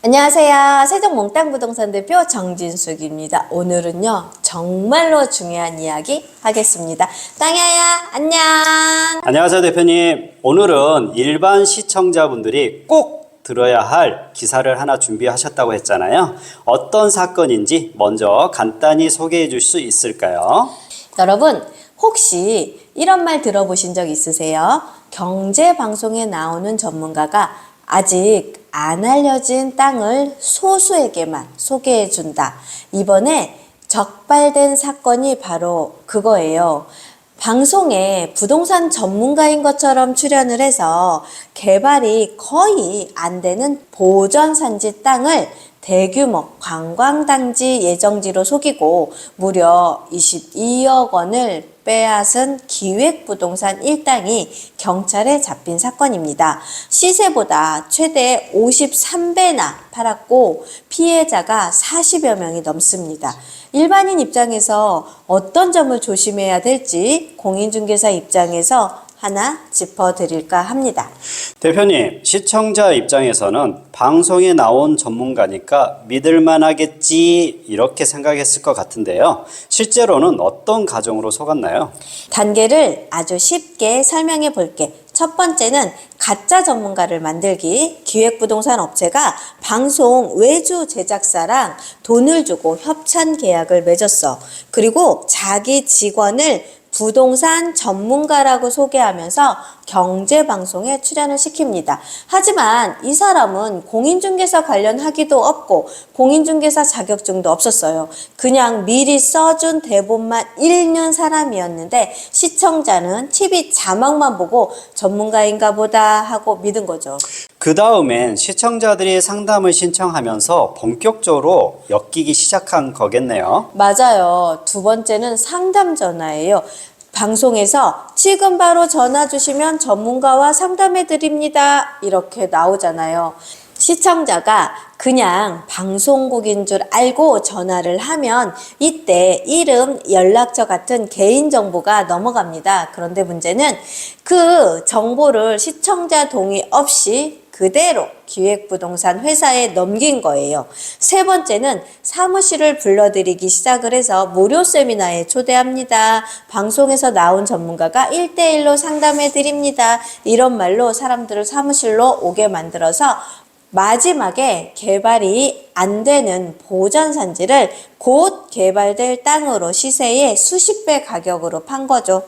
안녕하세요. 세종 몽땅 부동산 대표 정진숙입니다. 오늘은요, 정말로 중요한 이야기 하겠습니다. 땅야야, 안녕. 안녕하세요, 대표님. 오늘은 일반 시청자분들이 꼭 들어야 할 기사를 하나 준비하셨다고 했잖아요. 어떤 사건인지 먼저 간단히 소개해 줄 수 있을까요? 여러분, 혹시 이런 말 들어보신 적 있으세요? 경제방송에 나오는 전문가가 아직 안 알려진 땅을 소수에게만 소개해준다. 이번에 적발된 사건이 바로 그거예요. 방송에 부동산 전문가인 것처럼 출연을 해서 개발이 거의 안 되는 보전산지 땅을 대규모 관광단지 예정지로 속이고 무려 22억 원을 빼앗은 기획부동산 일당이 경찰에 잡힌 사건입니다. 시세보다 최대 53배나 팔았고 피해자가 40여 명이 넘습니다. 일반인 입장에서 어떤 점을 조심해야 될지 공인중개사 입장에서 하나 짚어드릴까 합니다. 대표님, 시청자 입장에서는 방송에 나온 전문가니까 믿을만하겠지 이렇게 생각했을 것 같은데요. 실제로는 어떤 과정으로 속았나요? 단계를 아주 쉽게 설명해 볼게. 첫 번째는 가짜 전문가를 만들기. 기획부동산 업체가 방송 외주 제작사랑 돈을 주고 협찬 계약을 맺었어. 그리고 자기 직원을 부동산 전문가라고 소개하면서 경제방송에 출연을 시킵니다. 하지만 이 사람은 공인중개사 관련 학위도 없고 공인중개사 자격증도 없었어요. 그냥 미리 써준 대본만 읽는 사람이었는데 시청자는 TV 자막만 보고 전문가인가 보다 하고 믿은 거죠. 그 다음엔 시청자들이 상담을 신청하면서 본격적으로 엮이기 시작한 거겠네요. 맞아요. 두 번째는 상담 전화예요. 방송에서 지금 바로 전화 주시면 전문가와 상담해 드립니다. 이렇게 나오잖아요. 시청자가 그냥 방송국인 줄 알고 전화를 하면 이때 이름, 연락처 같은 개인정보가 넘어갑니다. 그런데 문제는 그 정보를 시청자 동의 없이 그대로 기획부동산 회사에 넘긴 거예요. 세 번째는 사무실을 불러들이기 시작을 해서 무료 세미나에 초대합니다. 방송에서 나온 전문가가 1대1로 상담해 드립니다. 이런 말로 사람들을 사무실로 오게 만들어서 마지막에 개발이 안 되는 보전산지를 곧 개발될 땅으로 시세의 수십 배 가격으로 판 거죠.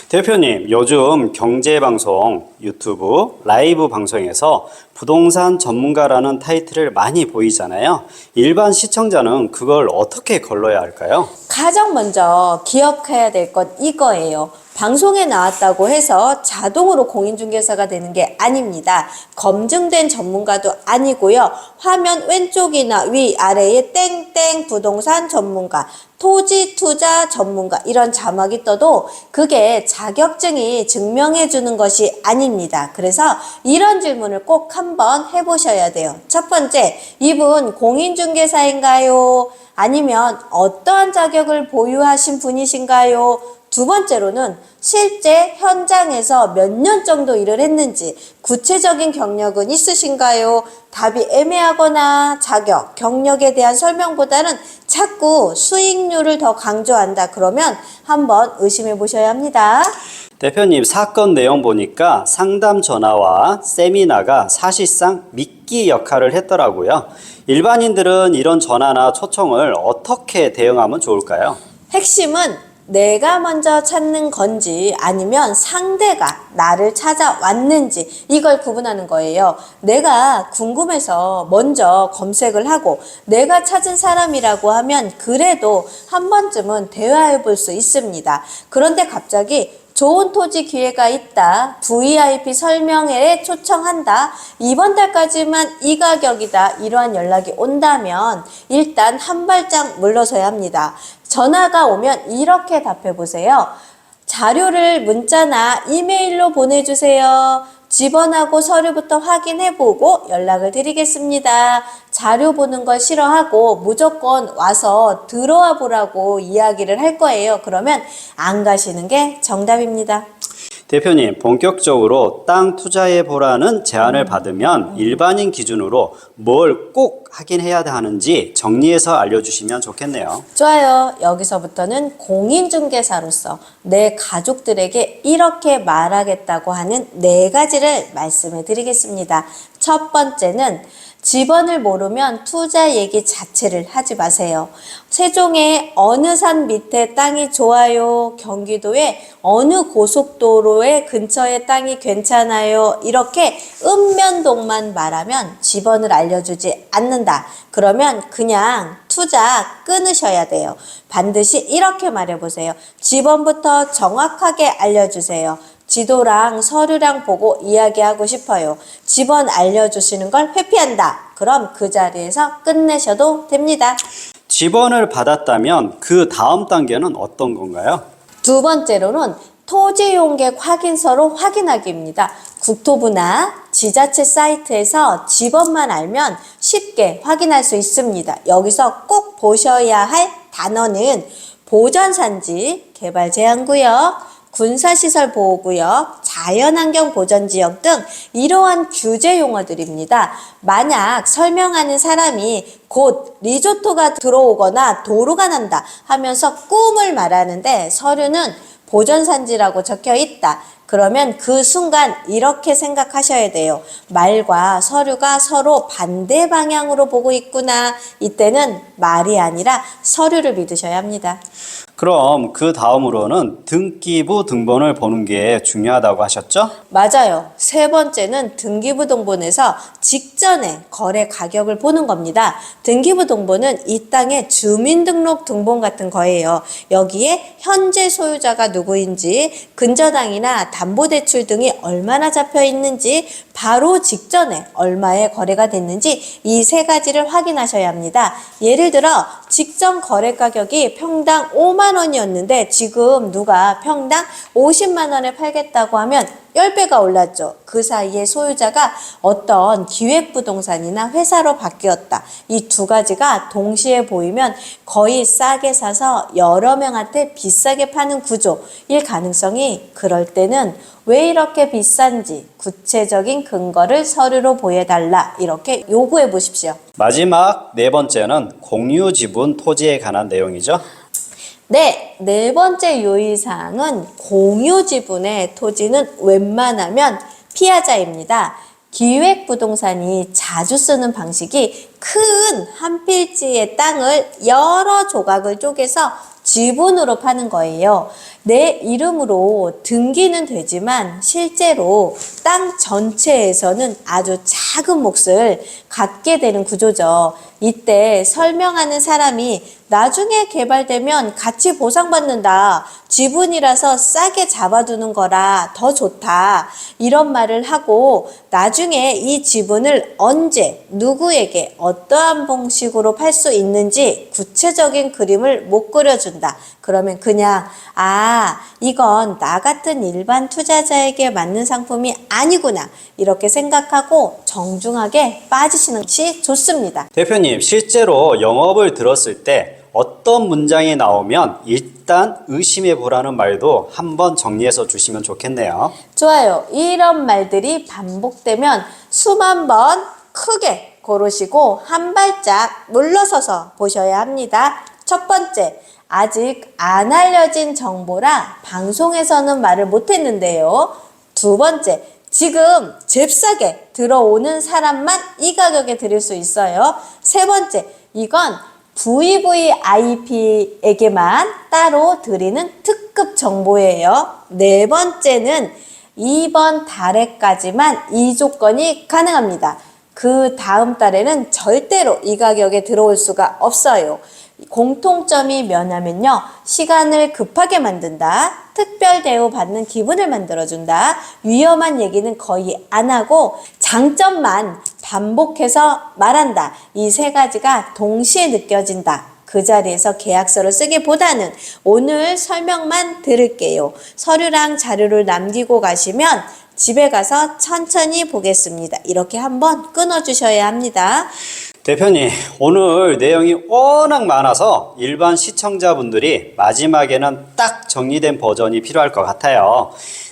대표님, 요즘 경제방송, 유튜브, 라이브 방송에서 부동산 전문가라는 타이틀을 많이 보이잖아요. 일반 시청자는 그걸 어떻게 걸러야 할까요? 가장 먼저 기억해야 될 건 이거예요. 방송에 나왔다고 해서 자동으로 공인중개사가 되는 게 아닙니다. 검증된 전문가도 아니고요. 화면 왼쪽이나 위 아래에 땡땡 부동산 전문가, 토지 투자 전문가 이런 자막이 떠도 그게 자격증이 증명해 주는 것이 아닙니다. 그래서 이런 질문을 꼭 한번 해보셔야 돼요. 첫 번째, 이분 공인중개사인가요? 아니면 어떠한 자격을 보유하신 분이신가요? 두 번째로는 실제 현장에서 몇 년 정도 일을 했는지 구체적인 경력은 있으신가요? 답이 애매하거나 자격, 경력에 대한 설명보다는 자꾸 수익률을 더 강조한다. 그러면 한번 의심해 보셔야 합니다. 대표님, 사건 내용 보니까 상담 전화와 세미나가 사실상 미끼 역할을 했더라고요. 일반인들은 이런 전화나 초청을 어떻게 대응하면 좋을까요? 핵심은 내가 먼저 찾는 건지 아니면 상대가 나를 찾아왔는지 이걸 구분하는 거예요. 내가 궁금해서 먼저 검색을 하고 내가 찾은 사람이라고 하면 그래도 한 번쯤은 대화해 볼 수 있습니다. 그런데 갑자기 좋은 토지 기회가 있다. VIP 설명회에 초청한다. 이번 달까지만 이 가격이다. 이러한 연락이 온다면 일단 한 발짝 물러서야 합니다. 전화가 오면 이렇게 답해 보세요. 자료를 문자나 이메일로 보내주세요. 집원하고 서류부터 확인해보고 연락을 드리겠습니다. 자료 보는 걸 싫어하고 무조건 와서 들어와 보라고 이야기를 할 거예요. 그러면 안 가시는 게 정답입니다. 대표님, 본격적으로 땅 투자해 보라는 제안을 받으면 일반인 기준으로 뭘 꼭 확인해야 하는지 정리해서 알려주시면 좋겠네요. 좋아요. 여기서부터는 공인중개사로서 내 가족들에게 이렇게 말하겠다고 하는 4가지를 말씀해 드리겠습니다. 첫 번째는 집원을 모르면 투자 얘기 자체를 하지 마세요. 세종의 어느 산 밑에 땅이 좋아요, 경기도의 어느 고속도로의 근처에 땅이 괜찮아요, 이렇게 읍면동만 말하면 집원을 알려주지 않는다. 그러면 그냥 투자 끊으셔야 돼요. 반드시 이렇게 말해보세요. 집원부터 정확하게 알려주세요. 지도랑 서류랑 보고 이야기하고 싶어요. 집원 알려주시는 걸 회피한다. 그럼 그 자리에서 끝내셔도 됩니다. 집원을 받았다면 그 다음 단계는 어떤 건가요? 두 번째로는 토지용객 확인서로 확인하기입니다. 국토부나 지자체 사이트에서 집원만 알면 쉽게 확인할 수 있습니다. 여기서 꼭 보셔야 할 단어는 보전산지, 개발제한구역, 군사시설 보호구역, 자연환경 보전지역 등 이러한 규제 용어들입니다. 만약 설명하는 사람이 곧 리조토가 들어오거나 도로가 난다 하면서 꿈을 말하는데 서류는 보전산지라고 적혀 있다. 그러면 그 순간 이렇게 생각하셔야 돼요. 말과 서류가 서로 반대 방향으로 보고 있구나. 이때는 말이 아니라 서류를 믿으셔야 합니다. 그럼 그 다음으로는 등기부 등본을 보는 게 중요하다고 하셨죠? 맞아요. 세 번째는 등기부 등본에서 직전에 거래 가격을 보는 겁니다. 등기부 등본은 이 땅의 주민등록 등본 같은 거예요. 여기에 현재 소유자가 누구인지, 근저당이나 담보대출 등이 얼마나 잡혀 있는지, 바로 직전에 얼마에 거래가 됐는지 이 3가지를 확인하셔야 합니다. 예를 들어 직전 거래 가격이 평당 5만 원이었는데 지금 누가 평당 50만 원에 팔겠다고 하면 10배가 올랐죠. 그 사이에 소유자가 어떤 기획부동산이나 회사로 바뀌었다. 이 2가지가 동시에 보이면 거의 싸게 사서 여러 명한테 비싸게 파는 구조일 가능성이, 그럴 때는 왜 이렇게 비싼지 구체적인 근거를 서류로 보여달라, 이렇게 요구해 보십시오. 마지막 4번째는 공유지분 토지에 관한 내용이죠. 네, 4번째 유의사항은 공유지분의 토지는 웬만하면 피하자입니다. 기획부동산이 자주 쓰는 방식이 큰 한 필지의 땅을 여러 조각을 쪼개서 지분으로 파는 거예요. 내 이름으로 등기는 되지만 실제로 땅 전체에서는 아주 작은 몫을 갖게 되는 구조죠. 이때 설명하는 사람이 나중에 개발되면 같이 보상받는다, 지분이라서 싸게 잡아두는 거라 더 좋다, 이런 말을 하고 나중에 이 지분을 언제 누구에게 어떠한 방식으로 팔 수 있는지 구체적인 그림을 못 그려준다. 그러면 그냥 이건 나 같은 일반 투자자에게 맞는 상품이 아니구나, 이렇게 생각하고 정중하게 빠지시는 것이 좋습니다. 대표님, 실제로 영업을 들었을 때 어떤 문장이 나오면 일단 의심해 보라는 말도 한번 정리해서 주시면 좋겠네요. 좋아요. 이런 말들이 반복되면 수만 번 크게 고르시고 한 발짝 물러서서 보셔야 합니다. 첫 번째, 아직 안 알려진 정보라 방송에서는 말을 못했는데요. 두 번째, 지금 잽싸게 들어오는 사람만 이 가격에 드릴 수 있어요. 세 번째, 이건 VVIP에게만 따로 드리는 특급 정보예요. 네 번째는 이번 달에까지만 이 조건이 가능합니다. 그 다음 달에는 절대로 이 가격에 들어올 수가 없어요. 공통점이 뭐냐면요, 시간을 급하게 만든다, 특별 대우 받는 기분을 만들어준다, 위험한 얘기는 거의 안 하고 장점만 반복해서 말한다. 이 3가지가 동시에 느껴진다. 그 자리에서 계약서를 쓰기보다는 오늘 설명만 들을게요, 서류랑 자료를 남기고 가시면 집에 가서 천천히 보겠습니다, 이렇게 한번 끊어주셔야 합니다. 대표님, 오늘 내용이 워낙 많아서 일반 시청자분들이 마지막에는 딱 정리된 버전이 필요할 것 같아요.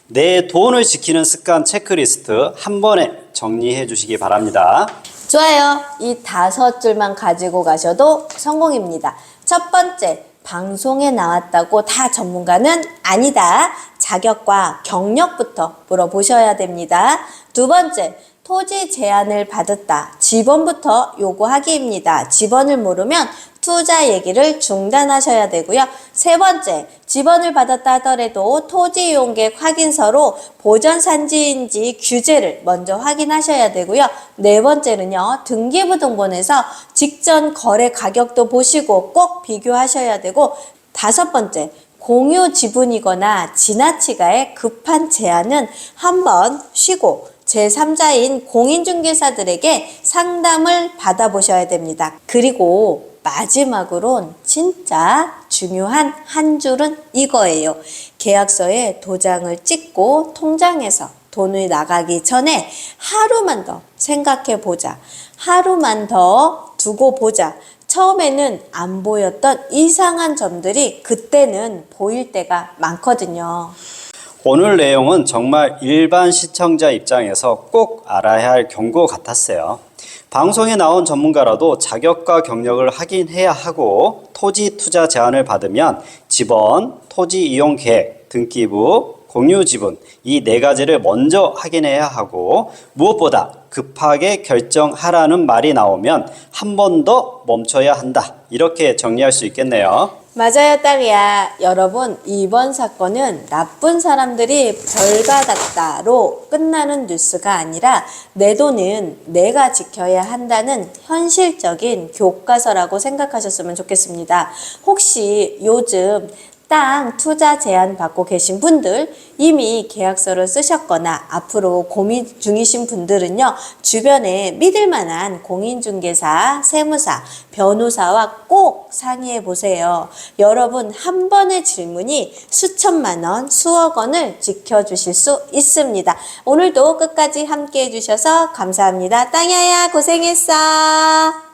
내 돈을 지키는 습관 체크리스트 한 번에 정리해 주시기 바랍니다. 좋아요. 이 5줄만 가지고 가셔도 성공입니다. 첫 번째, 방송에 나왔다고 다 전문가는 아니다. 자격과 경력부터 물어보셔야 됩니다. 두 번째, 토지 제안을 받았다. 지번부터 요구하기입니다. 지번을 모르면 투자 얘기를 중단하셔야 되고요. 세 번째, 지번을 받았다 하더라도 토지 이용계획 확인서로 보전 산지인지 규제를 먼저 확인하셔야 되고요. 네 번째는요, 등기부등본에서 직전 거래 가격도 보시고 꼭 비교하셔야 되고, 다섯 번째, 공유 지분이거나 지나치가의 급한 제안은 한번 쉬고 제3자인 공인중개사들에게 상담을 받아보셔야 됩니다. 그리고 마지막으론 진짜 중요한 한 줄은 이거예요. 계약서에 도장을 찍고 통장에서 돈이 나가기 전에 하루만 더 생각해 보자. 하루만 더 두고 보자. 처음에는 안 보였던 이상한 점들이 그때는 보일 때가 많거든요. 오늘 내용은 정말 일반 시청자 입장에서 꼭 알아야 할 경고 같았어요. 방송에 나온 전문가라도 자격과 경력을 확인해야 하고 토지 투자 제안을 받으면 지번, 토지 이용 계획, 등기부, 공유 지분 이 4가지를 먼저 확인해야 하고 무엇보다 급하게 결정하라는 말이 나오면 한 번 더 멈춰야 한다. 이렇게 정리할 수 있겠네요. 맞아요, 딸이야. 여러분, 이번 사건은 나쁜 사람들이 벌 받았다로 끝나는 뉴스가 아니라 내 돈은 내가 지켜야 한다는 현실적인 교과서라고 생각하셨으면 좋겠습니다. 혹시 요즘 땅 투자 제안 받고 계신 분들, 이미 계약서를 쓰셨거나 앞으로 고민 중이신 분들은요, 주변에 믿을 만한 공인중개사, 세무사, 변호사와 꼭 상의해 보세요. 여러분, 한 번의 질문이 수천만 원, 수억 원을 지켜주실 수 있습니다. 오늘도 끝까지 함께 해주셔서 감사합니다. 땅야야, 고생했어.